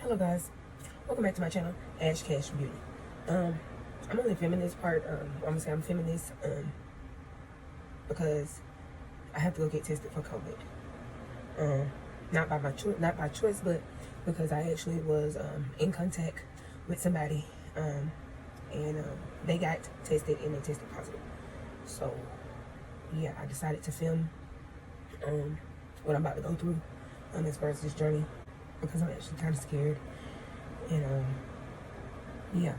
Hello guys, welcome back to my channel, Ash Cash Beauty. I'm on the feminist part. I'm gonna say I'm feminist because I have to go get tested for COVID. Not by choice, but because I actually was in contact with somebody, and they got tested and they tested positive. So yeah, I decided to film what I'm about to go through as far as this journey, because I'm actually kind of scared. And yeah,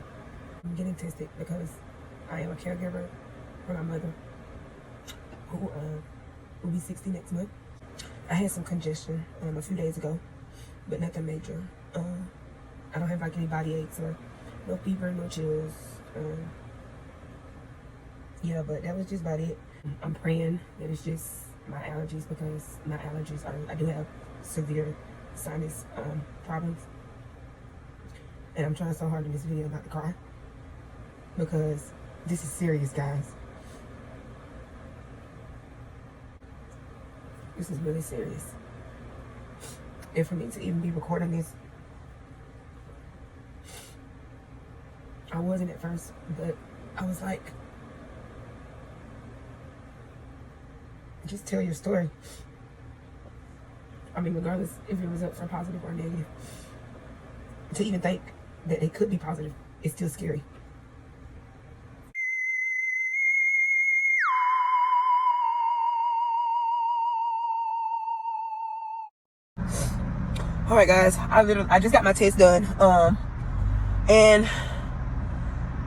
I'm getting tested because I am a caregiver for my mother, who will be 60 next month. I had some congestion a few days ago, but nothing major. I don't have like any body aches or no fever, no chills. Yeah, but that was just about it. I'm praying that it's just my allergies, because my allergies I do have severe sinus problems. And I'm trying so hard in this video not to cry, because this is serious, guys. This is really serious. And for me to even be recording this, I wasn't at first, but I was like, just tell your story. I mean, regardless if your results are positive or negative, to even think that they could be positive, it's still scary. All right, guys, I just got my test done, and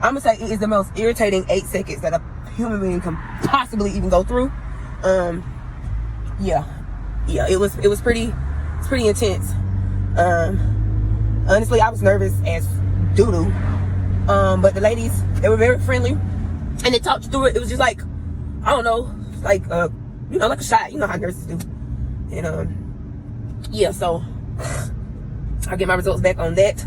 I'm gonna say it is the most irritating 8 seconds that a human being can possibly even go through. Yeah, it was pretty intense. Honestly, I was nervous as doo-doo. But the ladies, they were very friendly, and they talked you through it. It was just like, I don't know, like like a shot. You know how nurses do. And yeah, so I'll get my results back on that.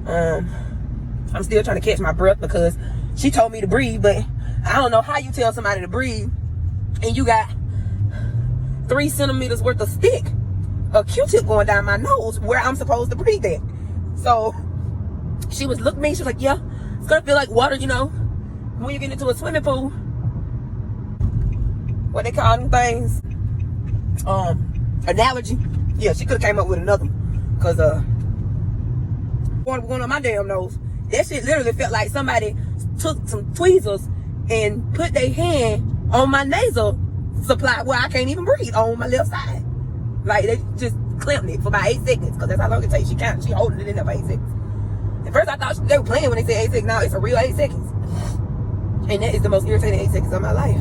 I'm still trying to catch my breath, because she told me to breathe, but I don't know how you tell somebody to breathe and you got 3 centimeters worth of stick, a Q-tip going down my nose where I'm supposed to breathe at. So she was looking at me, she was like, yeah, it's gonna feel like water, when you get into a swimming pool. What they call them things? Analogy. Yeah, she could have came up with another one, because water was going on my damn nose. That shit literally felt like somebody took some tweezers and put their hand on my nasal supply where I can't even breathe on my left side. Like, they just clamped it for about 8 seconds, because that's how long it takes. She holding it in there for 8 seconds. At first I thought they were playing when they said 8 seconds. Now it's a real 8 seconds. And that is the most irritating 8 seconds of my life.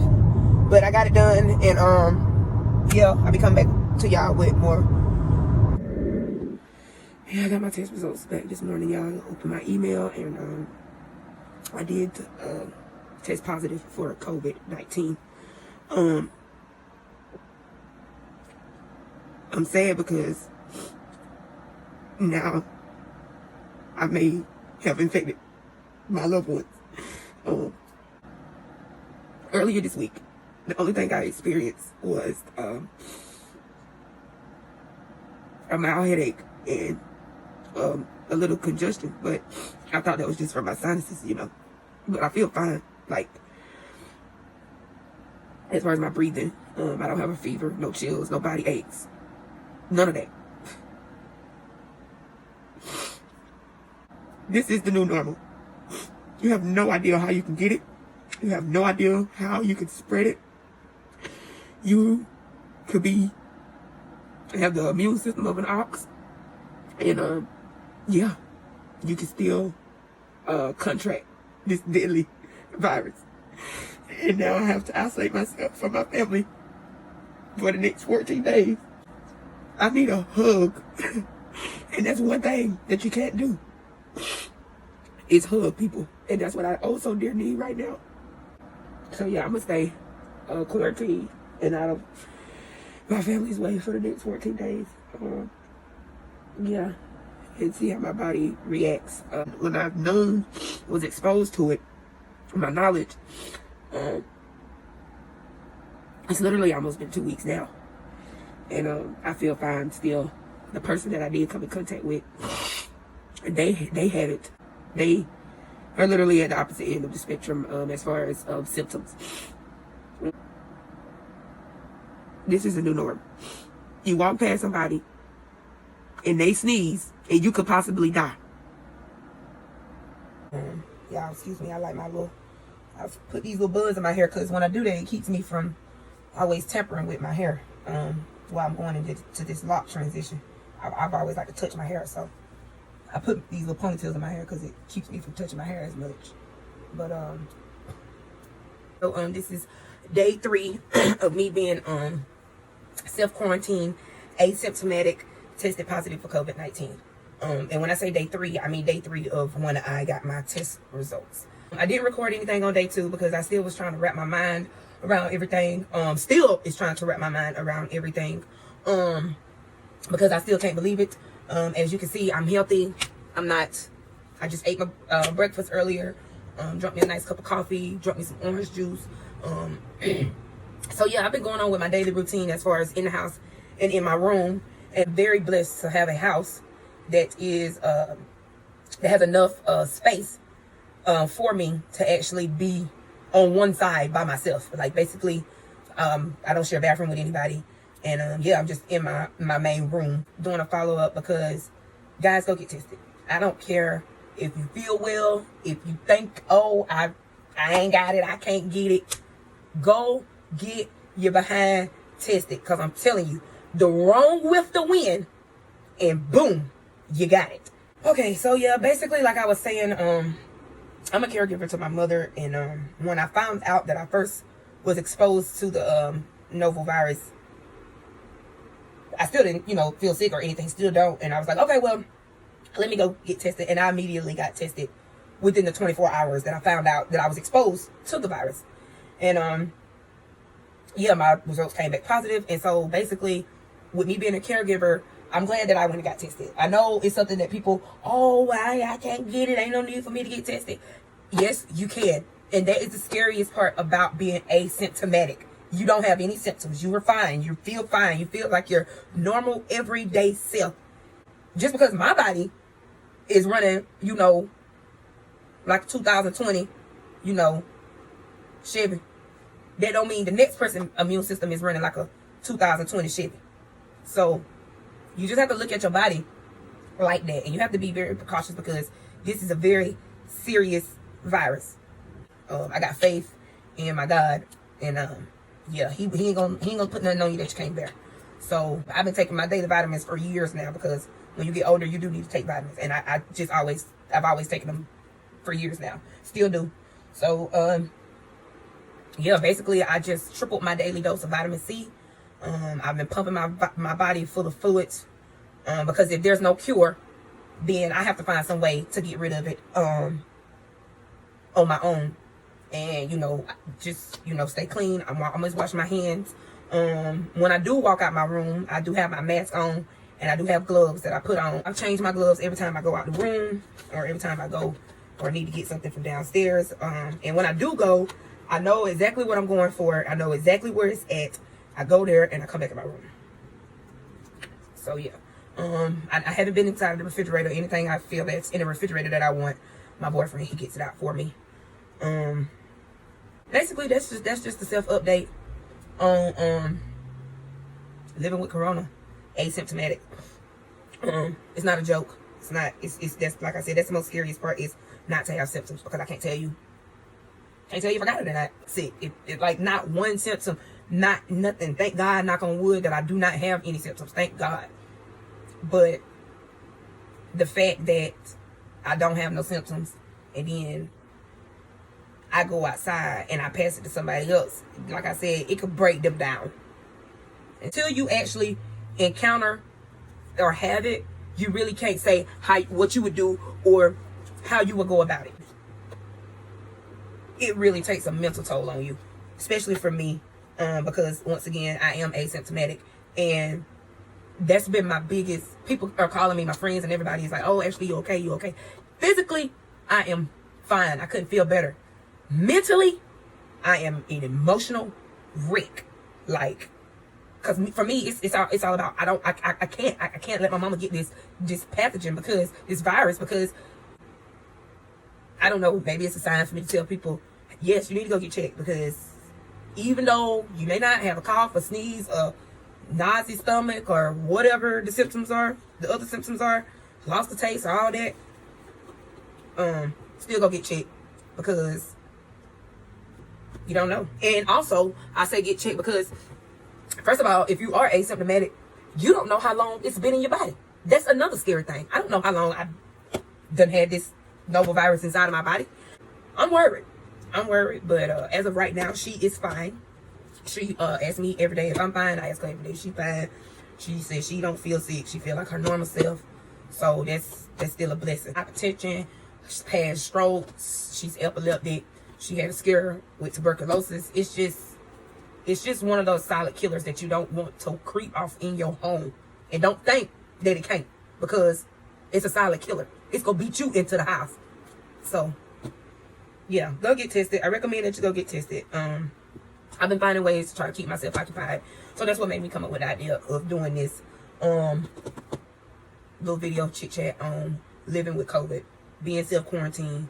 But I got it done, and yeah, I'll be coming back to y'all with more. Yeah, I got my test results back this morning, y'all. Opened my email, and I did test positive for COVID-19. I'm sad because now I may have infected my loved ones. Earlier this week, the only thing I experienced was a mild headache and a little congestion, but I thought that was just from my sinuses, but I feel fine. Like, as far as my breathing, I don't have a fever, no chills, no body aches, none of that. This is the new normal. You have no idea how you can get it. You have no idea how you can spread it. You could have the immune system of an ox, and yeah, you can still contract this deadly virus. And now I have to isolate myself from my family for the next 14 days. I need a hug. And that's one thing that you can't do, is hug people. And that's what I also dear need right now. So yeah, I'm gonna stay quarantined and out of my family's way for the next 14 days. Yeah, and see how my body reacts. When I've was exposed to it, my knowledge, it's literally almost been 2 weeks now, and I feel fine still. The person that I did come in contact with, they have it. They are literally at the opposite end of the spectrum as far as symptoms. This is a new norm. You walk past somebody and they sneeze and you could possibly die. Y'all, excuse me, I like my little, I've put these little buds in my hair because when I do that, it keeps me from always tampering with my hair while I'm going into this lock transition. I've always liked to touch my hair, so I put these little ponytails in my hair because it keeps me from touching my hair as much. But so this is day 3 of me being self-quarantine, asymptomatic, tested positive for COVID-19. And when I say day 3, I mean day 3 of when I got my test results. I didn't record anything on day 2 because I still was trying to wrap my mind around everything. Still is trying to wrap my mind around everything. Because I still can't believe it. As you can see, I'm healthy. I'm not. I just ate my breakfast earlier. Drunk me a nice cup of coffee. Drunk me some orange juice. So yeah, I've been going on with my daily routine as far as in the house and in my room. And very blessed to have a house that is that has enough space for me to actually be on one side by myself. Like basically, I don't share a bathroom with anybody. And yeah, I'm just in my main room doing a follow-up because guys, go get tested. I don't care if you feel well, if you think, oh, I ain't got it, I can't get it. Go get your behind tested because I'm telling you, the wrong whiff the wind and boom, you got it. Okay, so yeah, basically like I was saying, I'm a caregiver to my mother, and when I found out that I first was exposed to the novel virus, I still didn't, feel sick or anything, still don't. And I was like, okay, well, let me go get tested. And I immediately got tested within the 24 hours that I found out that I was exposed to the virus. And yeah, my results came back positive. And so basically, with me being a caregiver, I'm glad that I went and got tested. I know it's something that people, oh, I can't get it. Ain't no need for me to get tested. Yes, you can. And that is the scariest part about being asymptomatic. You don't have any symptoms. You are fine. You feel fine. You feel like your normal, everyday self. Just because my body is running, like 2020, Chevy, that don't mean the next person's immune system is running like a 2020 Chevy. So you just have to look at your body like that. And you have to be very precautious because this is a very serious virus. I got faith in my God. And yeah, he ain't gonna put nothing on you that you can't bear. So I've been taking my daily vitamins for years now because when you get older, you do need to take vitamins. And I've always taken them for years now. Still do. So, yeah, basically I just tripled my daily dose of vitamin C. I've been pumping my body full of fluids because if there's no cure, then I have to find some way to get rid of it on my own. And, just, stay clean. I'm always washing my hands. When I do walk out my room, I do have my mask on and I do have gloves that I put on. I change my gloves every time I go out the room or every time I go or need to get something from downstairs. And when I do go, I know exactly what I'm going for. I know exactly where it's at. I go there and I come back in my room. So, yeah. I haven't been inside of the refrigerator or anything I feel that's in the refrigerator that I want. My boyfriend, he gets it out for me. Basically that's just the self update on living with corona, asymptomatic. It's not a joke. It's not. It's that's like I said. That's the most scariest part is not to have symptoms because I can't tell you if I got it or not. Sick. It like not one symptom, not nothing. Thank God, knock on wood, that I do not have any symptoms. Thank God. But the fact that I don't have no symptoms and then I go outside and I pass it to somebody else, like I said, it could break them down. Until you actually encounter or have it, you really can't say what you would do or how you would go about it. It really takes a mental toll on you, especially for me, because once again, I am asymptomatic, and that's been my biggest. People are calling me, my friends and everybody is like, oh, Ashley, you okay? You okay? Physically, I am fine. I couldn't feel better. Mentally, I am an emotional wreck. Like, Because for me, it's all about I can't let my mama get this pathogen, because this virus, because I don't know, maybe it's a sign for me to tell people, yes, you need to go get checked, because even though you may not have a cough, a sneeze, a nausea stomach, or whatever the symptoms are, the other symptoms are, lost the taste, or all that, still go get checked, because you don't know. And also, I say get checked because, first of all, if you are asymptomatic, you don't know how long it's been in your body. That's another scary thing. I don't know how long I've done had this novel virus inside of my body. I'm worried, but as of right now, she is fine. She asks me every day if I'm fine. I ask her every day if she's fine. She says she don't feel sick. She feel like her normal self. So that's still a blessing. Hypertension, she's had strokes, she's epileptic, she had a scare with tuberculosis. It's just one of those silent killers that you don't want to creep off in your home. And don't think that it can't, because it's a silent killer. It's gonna beat you into the house. So yeah, go get tested. I recommend that you go get tested. I've been finding ways to try to keep myself occupied. So that's what made me come up with the idea of doing this little video chit chat on living with COVID, being self-quarantined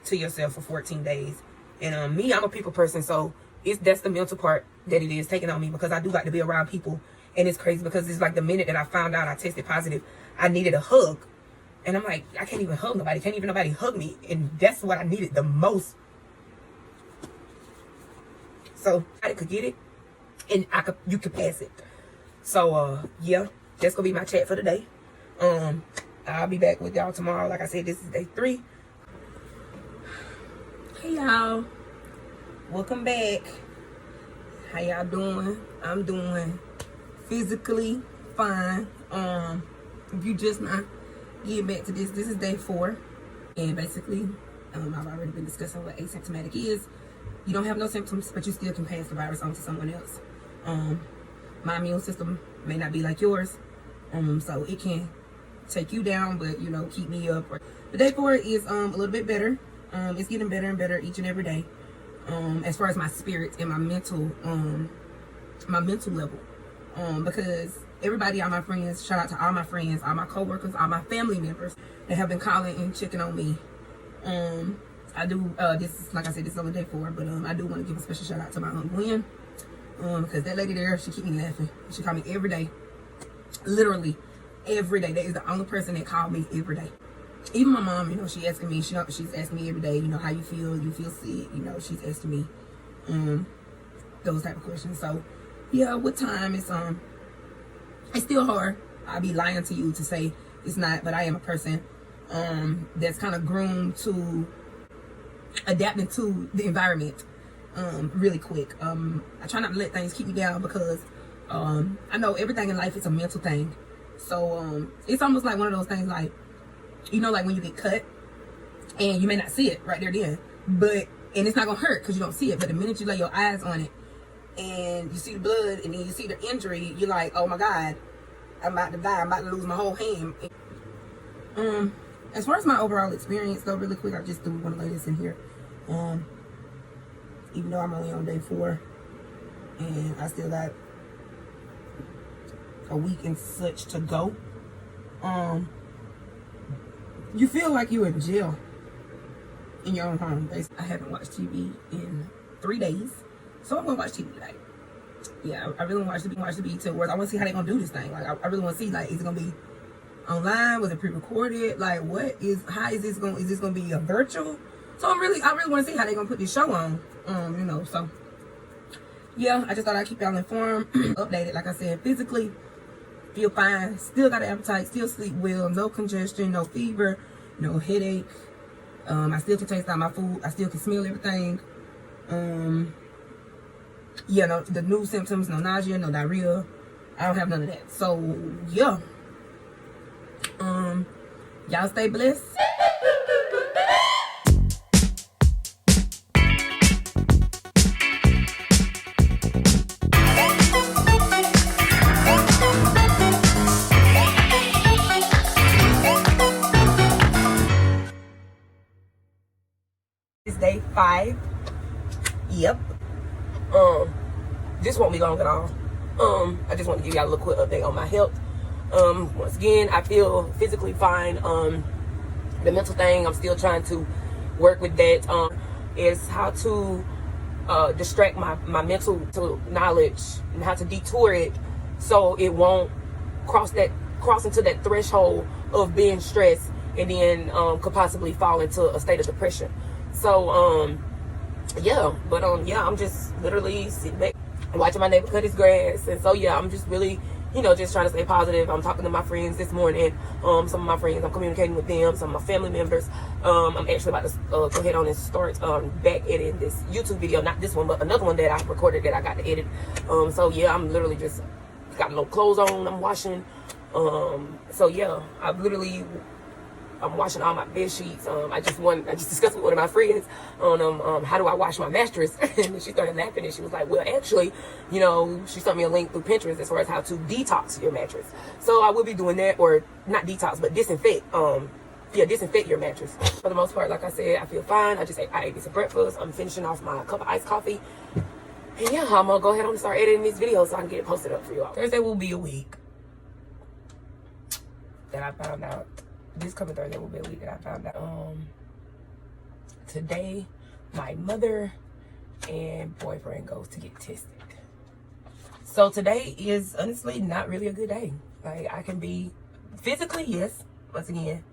to yourself for 14 days. And me, I'm a people person, so that's the mental part that it is taking on me, because I do like to be around people. And it's crazy because it's like the minute that I found out I tested positive, I needed a hug. And I'm like, I can't even hug nobody. Can't even nobody hug me. And that's what I needed the most. So I could get it, and you could pass it. So yeah, that's gonna be my chat for today. I'll be back with y'all tomorrow. Like I said, this is day 3. Hey y'all, welcome back. How y'all doing? I'm doing physically fine. If you just not getting back to this is day 4, and basically I've already been discussing what asymptomatic is. You don't have no symptoms, but you still can pass the virus on to someone else. My immune system may not be like yours, so it can take you down, but keep me up. But day 4 is a little bit better. It's getting better and better each and every day. As far as my spirit and my mental level, because everybody, all my friends, shout out to all my friends, all my coworkers, all my family members that have been calling and checking on me. I do, this is, like I said, this is only day 4, but I do want to give a special shout out to my Aunt Gwen, because that lady there, she keep me laughing. She call me every day, literally every day. That is the only person that called me every day. Even my mom, she's asking me every day, how you feel sick, she's asking me those type of questions. So yeah, with time, it's still hard. I'd be lying to you to say it's not, but I am a person that's kind of groomed to adapting to the environment really quick. I try not to let things keep me down, because I know everything in life is a mental thing. So it's almost like one of those things, like like when you get cut and you may not see it right there then, and it's not gonna hurt because you don't see it, but the minute you lay your eyes on it and you see the blood and then you see the injury, you're like, oh my God, I'm about to die, I'm about to lose my whole hand. As far as my overall experience though, really quick, I just do want to lay this in here. Even though I'm only on day 4 and I still got a week and such to go, you feel like you're in jail in your own home. I haven't watched TV in 3 days, so I'm gonna watch TV today. Yeah, I really want to watch the BET Awards. I want to see how they're gonna do this thing. Like, I really want to see, like, is it gonna be online? Was it pre-recorded? Like, is this gonna be a virtual? So I really want to see how they're gonna put this show on. So yeah, I just thought I'd keep y'all informed, updated. Like I said, physically feel fine, still got an appetite, still sleep well, no congestion, no fever, no headache. I still can taste out my food, I still can smell everything. Yeah, no, the new symptoms, no nausea, no diarrhea. I don't have none of that. So yeah, y'all stay blessed. It's day 5. Yep. This won't be long at all. I just want to give y'all a little quick update on my health. Once again, I feel physically fine. The mental thing, I'm still trying to work with that. Is how to distract my mental knowledge and how to detour it so it won't cross into that threshold of being stressed and then could possibly fall into a state of depression. So yeah, but yeah, I'm just literally sitting back watching my neighbor cut his grass. And so yeah, I'm just really, just trying to stay positive. I'm talking to my friends this morning. Some of my friends, I'm communicating with them, some of my family members. I'm actually about to go ahead on and start back editing this YouTube video, not this one, but another one that I recorded that I got to edit. So yeah, I'm literally just got no clothes on, I'm washing. So yeah, I'm washing all my bed sheets. I just discussed with one of my friends on how do I wash my mattress, and she started laughing and she was like, well, actually, she sent me a link through Pinterest as far as how to detox your mattress. So I will be doing that, or not detox, but disinfect. Disinfect your mattress. For the most part, like I said, I feel fine. I ate me some breakfast. I'm finishing off my cup of iced coffee. And yeah, I'm gonna go ahead and start editing this video so I can get it posted up for you all. Thursday will be a week that I found out. This coming Thursday will be a week that I found out. Today, my mother and boyfriend goes to get tested. So today is honestly not really a good day. Like, I can be physically, yes. Once again,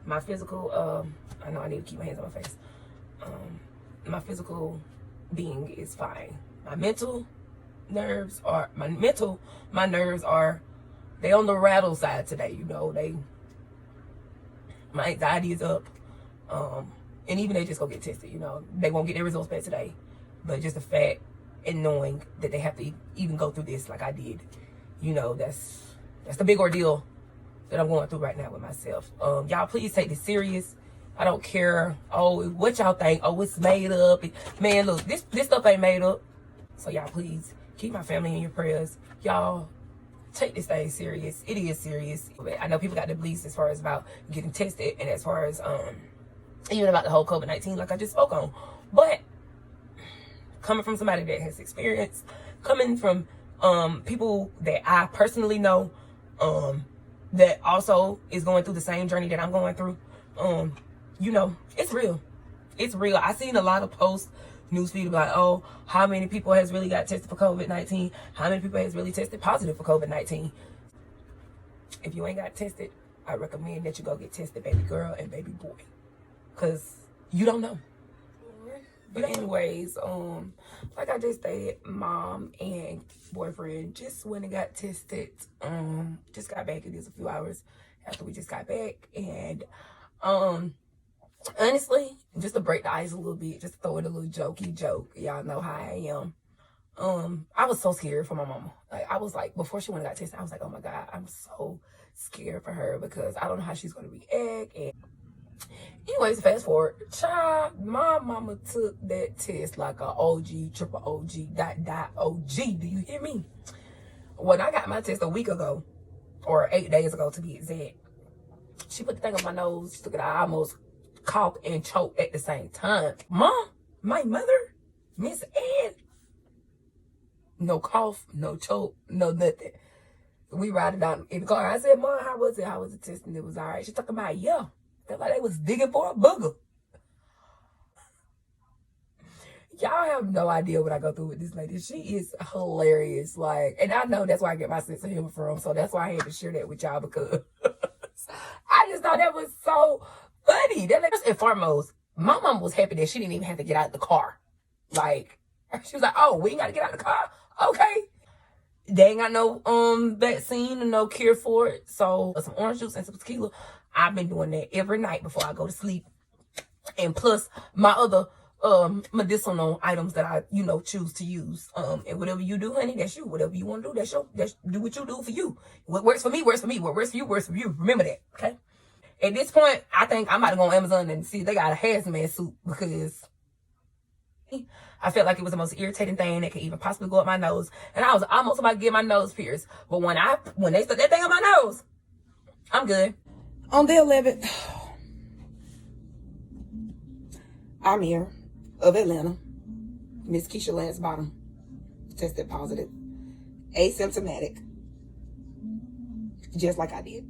my physical, I know I need to keep my hands on my face. My physical being is fine. My nerves are, they on the rattle side today, my anxiety is up. And even they just go get tested, they won't get their results back today. But just the fact and knowing that they have to even go through this like I did, that's the big ordeal that I'm going through right now with myself. Y'all please take this serious. I don't care, what y'all think. It's made up. Man, look, this stuff ain't made up. So y'all please keep my family in your prayers. Y'all take this thing serious. It is serious. I know people got the beliefs as far as about getting tested and as far as even about the whole COVID-19 like I just spoke on. But coming from somebody that has experience, coming from people that I personally know that also is going through the same journey that I'm going through, it's real. It's real. I seen a lot of posts, newsfeed about, how many people has really got tested for COVID-19? How many people has really tested positive for COVID-19? If you ain't got tested, I recommend that you go get tested, baby girl and baby boy. Because you don't know. But anyways, like I just said, mom and boyfriend just went and got tested. Just got back. It is a few hours after we just got back. And honestly, just to break the ice a little bit, just throw it a little jokey joke. Y'all know how I am. I was so scared for my mama. Like, I was like, before she went and got tested, I was like, oh my God, I'm so scared for her because I don't know how she's going to react. And anyways, fast forward, child, my mama took that test like a OG, triple OG, OG. Do you hear me? When I got my test a week ago, or 8 days ago to be exact, she put the thing on my nose, she took it out, I almost coughed and choked at the same time. Mom, my mother, Miss Ann, no cough, no choke, no nothing. We riding down in the car. I said, Mom, how was it? How was the test? And it was all right. She talking about, yeah. Felt like they was digging for a booger. Y'all have no idea what I go through with this lady. She is hilarious. Like, and I know that's where I get my sense of humor from. So that's why I had to share that with y'all, because I just thought that was so funny. First and foremost, my mom was happy that she didn't even have to get out of the car. Like, she was like, oh, we ain't got to get out of the car? Okay. They ain't got no vaccine and no cure for it. So some orange juice and some tequila. I've been doing that every night before I go to sleep. And plus my other medicinal items that I, choose to use. And whatever you do, honey, that's you. Whatever you want to do, that's do what you do for you. What works for me, works for me. What works for you, works for you. Remember that, okay? At this point, I think I'm about to go on Amazon and see if they got a hazmat suit, because I felt like it was the most irritating thing that could even possibly go up my nose. And I was almost about to get my nose pierced. But when they stuck that thing on my nose, I'm good. On the 11th, I'm here of Atlanta. Miss Keisha Lance Bottom tested positive. asymptomatic, just like I did.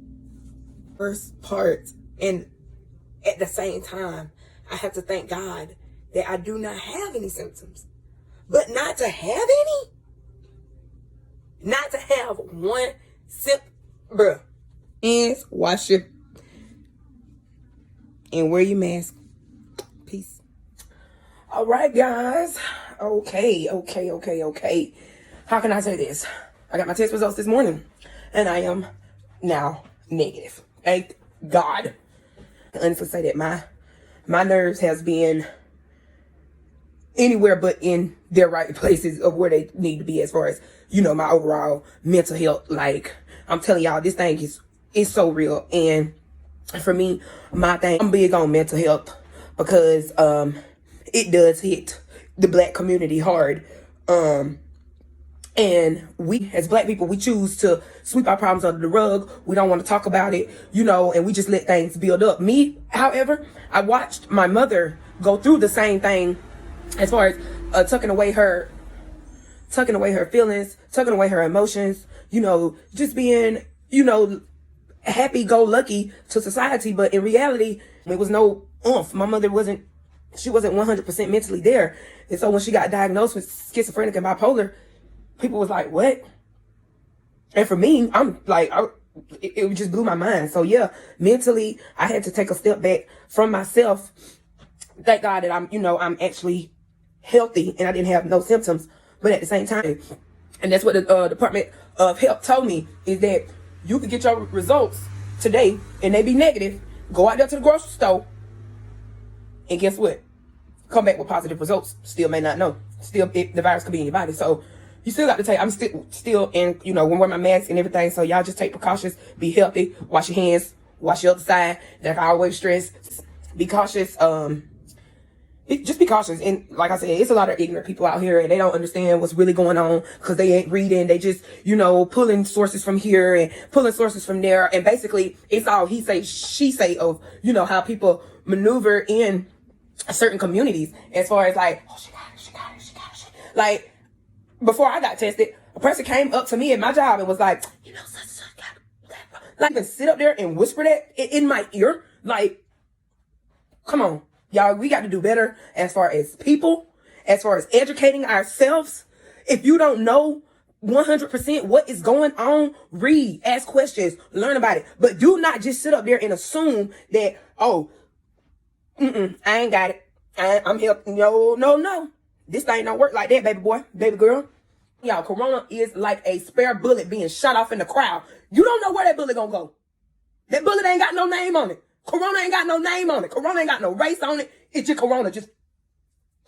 First part, and at the same time, I have to thank God that I do not have any symptoms. But not to have any, not to have one bruh. Hands, wash your, and wear your mask. Peace. All right, guys. Okay. How can I say this? I got my test results this morning, and I am now negative. Thank God. I honestly say that my nerves has been anywhere but in their right places of where they need to be as far as, my overall mental health. Like, I'm telling y'all, this thing is so real. And for me, my thing, I'm big on mental health because it does hit the Black community hard. And we, as Black people, we choose to sweep our problems under the rug. We don't want to talk about it, and we just let things build up. Me, however, I watched my mother go through the same thing as far as tucking away her feelings, tucking away her emotions, just being, happy-go-lucky to society. But in reality, it was no oomph. My mother wasn't 100% mentally there. And so when she got diagnosed with schizophrenic and bipolar, people was like, what? And for me, I'm like, it just blew my mind. So yeah, mentally, I had to take a step back from myself. Thank God that I'm actually healthy and I didn't have no symptoms. But at the same time, and that's what the Department of Health told me, is that you could get your results today and they be negative. Go out there to the grocery store, and guess what? Come back with positive results. Still may not know. Still, the virus could be in your body. So you still got to take. I'm still in. Wear my mask and everything. So y'all just take precautions. Be healthy. Wash your hands. Wash your other side. Like I always stress. Be cautious. Just be cautious. And like I said, it's a lot of ignorant people out here and they don't understand what's really going on because they ain't reading. They just, pulling sources from here and pulling sources from there. And basically it's all he say, she say of, how people maneuver in certain communities as far as like, oh, she got it. Like before I got tested, a person came up to me at my job and was like, such like, even sit up there and whisper that in my ear. Like, come on. Y'all, we got to do better as far as people, as far as educating ourselves. If you don't know 100% what is going on, read, ask questions, learn about it. But do not just sit up there and assume that, I ain't got it. I'm helping. No. This thing don't work like that, baby boy, baby girl. Y'all, corona is like a spare bullet being shot off in the crowd. You don't know where that bullet gonna go. That bullet ain't got no name on it. Corona ain't got no name on it. Corona ain't got no race on it. It's just corona, just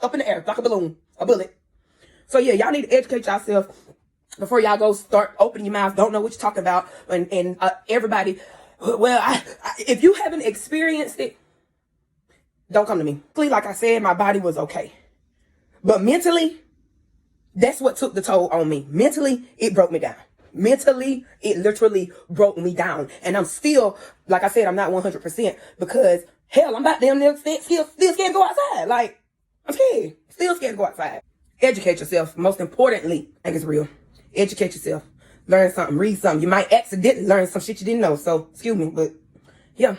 up in the air, like a balloon, a bullet. So yeah, y'all need to educate yourself before y'all go start opening your mouth. Don't know what you're talking about. And everybody, well, if you haven't experienced it, don't come to me. Like I said, my body was okay. But mentally, that's what took the toll on me. Mentally, it broke me down. Mentally, it literally broke me down. And I'm still, like I said, I'm not 100% because, hell, I'm about damn near still scared to go outside. Like, I'm scared. Still scared to go outside. Educate yourself. Most importantly, I think it's real. Educate yourself. Learn something. Read something. You might accidentally learn some shit you didn't know. So, excuse me. But, yeah.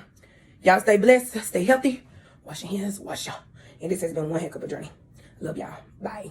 Y'all stay blessed. Stay healthy. Wash your hands. Wash y'all. And this has been one heck of a journey. Love y'all. Bye.